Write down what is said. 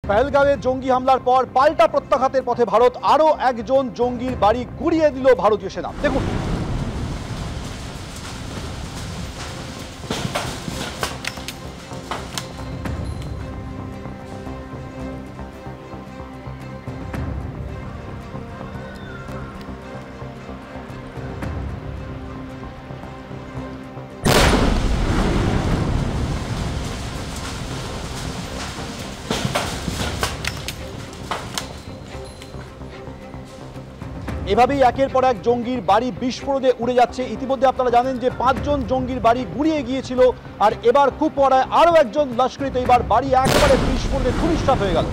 পহেলগাঁওয়ে জঙ্গি হামলার পর পাল্টা প্রত্যাঘাতের পথে ভারত। আরও একজন জঙ্গির বাড়ি গুঁড়িয়ে দিল ভারতীয় সেনা। দেখুন, এভাবেই একের পর এক জঙ্গির বাড়ি বিস্ফোরণে উড়ে যাচ্ছে। ইতিমধ্যে আপনারা জানেন যে 5 জন জঙ্গির বাড়ি গুঁড়িয়ে গিয়েছিল, আর এবার কুপওয়ারায় আরও একজন লস্করি তৈবার বাড়ি একেবারে বিস্ফোরণে ধূলিসাৎ হয়ে গেল।